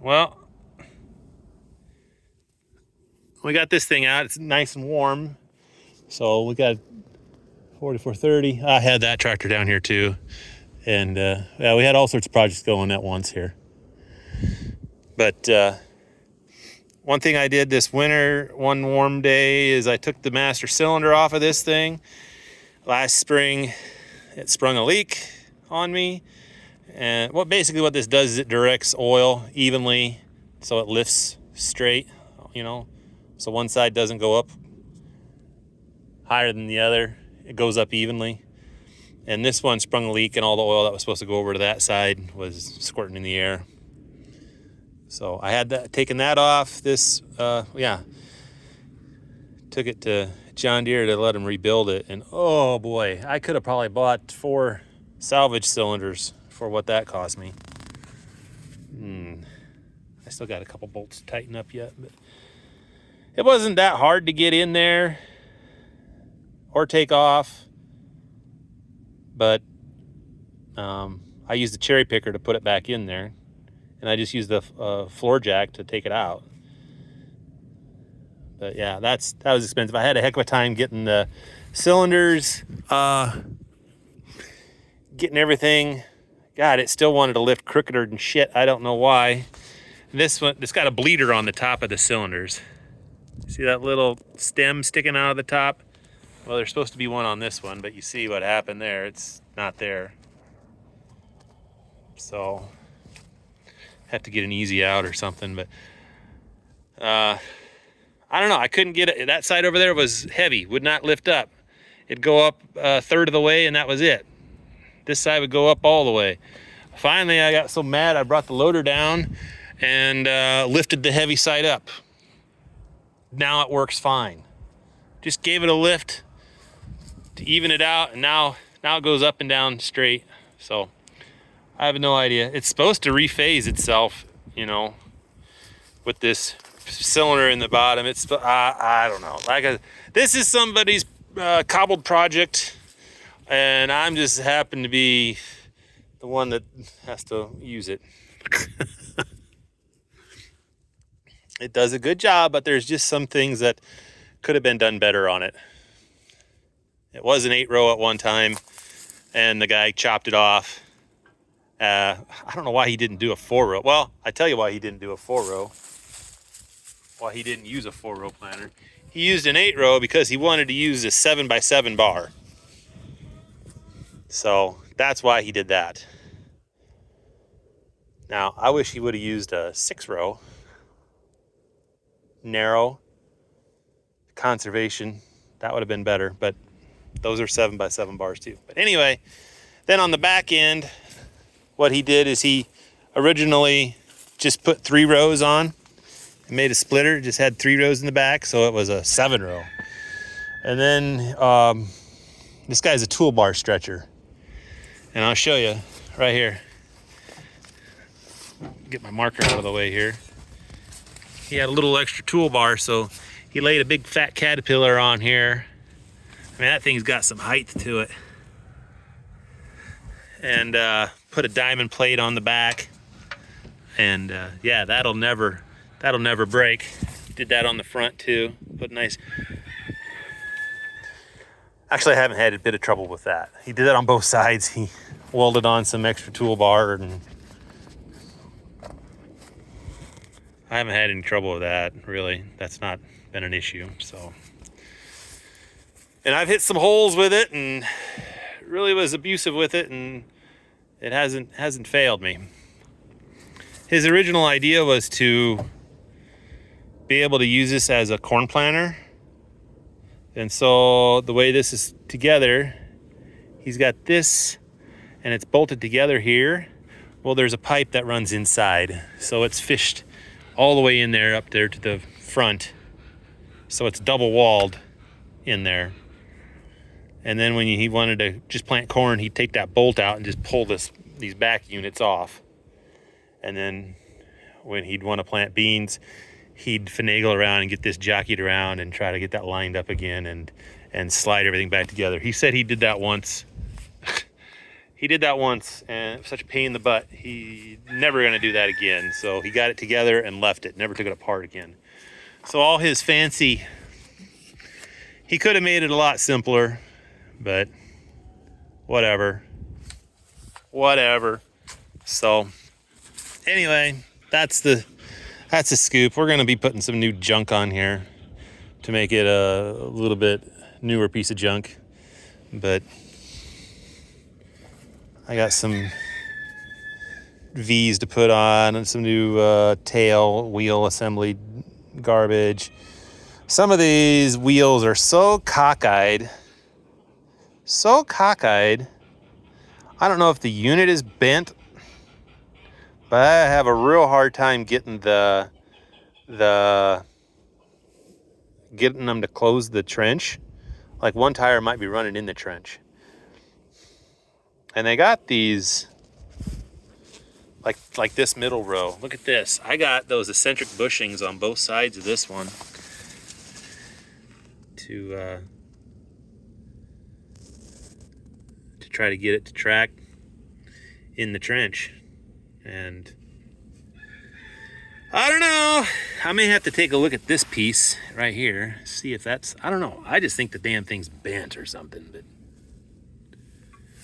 Well, we got this thing out. It's nice and warm. So we got 4430. I had that tractor down here too. And yeah, we had all sorts of projects going at once here. But one thing I did this winter, one warm day, is I took the master cylinder off of this thing. Last spring, it sprung a leak on me. And basically what this does is it directs oil evenly so it lifts straight, so one side doesn't go up higher than the other. It goes up evenly. And this one sprung a leak, and all the oil that was supposed to go over to that side was squirting in the air. So I had taken that off. This, took it to John Deere to let him rebuild it. And oh boy, I could have probably bought 4 salvage cylinders for what that cost me. I still got a couple bolts to tighten up yet, but it wasn't that hard to get in there or take off. But I used a cherry picker to put it back in there, and I just used the floor jack to take it out. But yeah, that was expensive. I had a heck of a time getting the cylinders, getting everything. God, it still wanted to lift crookeder than shit. I don't know why. This one, it's got a bleeder on the top of the cylinders. See that little stem sticking out of the top? Well, there's supposed to be one on this one, but you see what happened there. It's not there. So, have to get an easy out or something. But I don't know. I couldn't get it. That side over there was heavy, would not lift up. It'd go up a third of the way, and that was it. This side would go up all the way. Finally, I got so mad, I brought the loader down and lifted the heavy side up. Now it works fine. Just gave it a lift to even it out, and now it goes up and down straight. So I have no idea. It's supposed to rephase itself, with this cylinder in the bottom. It's I don't know. This is somebody's cobbled project, and I'm just happen to be the one that has to use it. It does a good job, but there's just some things that could have been done better on it. It was an 8-row at one time, and the guy chopped it off. I don't know why he didn't do a 4-row. Well, I tell you why he didn't do a 4-row. Why he didn't use a 4-row planter. He used an 8-row because he wanted to use a 7x7 bar. So that's why he did that. Now, I wish he would have used a 6-row. Narrow. Conservation. That would have been better, but those are 7x7 bars too. But anyway, then on the back end, what he did is he originally just put 3 rows on and made a splitter. Just had 3 rows in the back, so it was a 7-row. And then this guy's a toolbar stretcher, and I'll show you right here. Get my marker out of the way here. He had a little extra toolbar, so he laid a big fat Caterpillar on here. I mean, that thing's got some height to it. And put a diamond plate on the back. And yeah, that'll never break. Did that on the front too. Put nice. Actually, I haven't had a bit of trouble with that. He did that on both sides. He welded on some extra toolbar, and I haven't had any trouble with that, really. That's not been an issue, so. And I've hit some holes with it, and really was abusive with it, and it hasn't failed me. His original idea was to be able to use this as a corn planter. And so the way this is together, he's got this, and it's bolted together here. Well, there's a pipe that runs inside, so it's fished all the way in there, up there to the front. So it's double walled in there. And then when he wanted to just plant corn, he'd take that bolt out and just pull these back units off. And then when he'd want to plant beans, he'd finagle around and get this jockeyed around and try to get that lined up again and slide everything back together. He said he did that once. he did that once, and it was such a pain in the butt. He never going to do that again. So he got it together and left it, never took it apart again. So all his fancy, he could have made it a lot simpler, but whatever. So anyway, that's the scoop. We're going to be putting some new junk on here to make it a little bit newer piece of junk, but I got some V's to put on and some new tail wheel assembly garbage. Some of these wheels are so cockeyed. I don't know if the unit is bent, but I have a real hard time getting getting them to close the trench. Like one tire might be running in the trench. And they got these like this middle row. Look at this. I got those eccentric bushings on both sides of this one to try to get it to track in the trench. And I don't know. I may have to take a look at this piece right here, see if that's, I don't know. I just think the damn thing's bent or something, but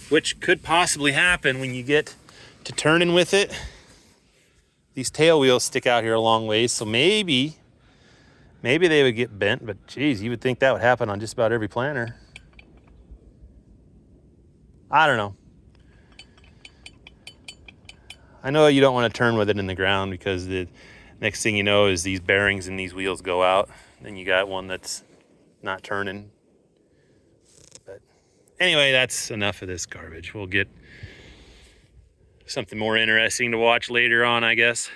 which could possibly happen when you get to turning with it. These tail wheels stick out here a long ways, so maybe they would get bent, but geez, you would think that would happen on just about every planter. I don't know. I know you don't want to turn with it in the ground because the next thing you know is these bearings and these wheels go out. Then you got one that's not turning. But anyway, that's enough of this garbage. We'll get something more interesting to watch later on, I guess.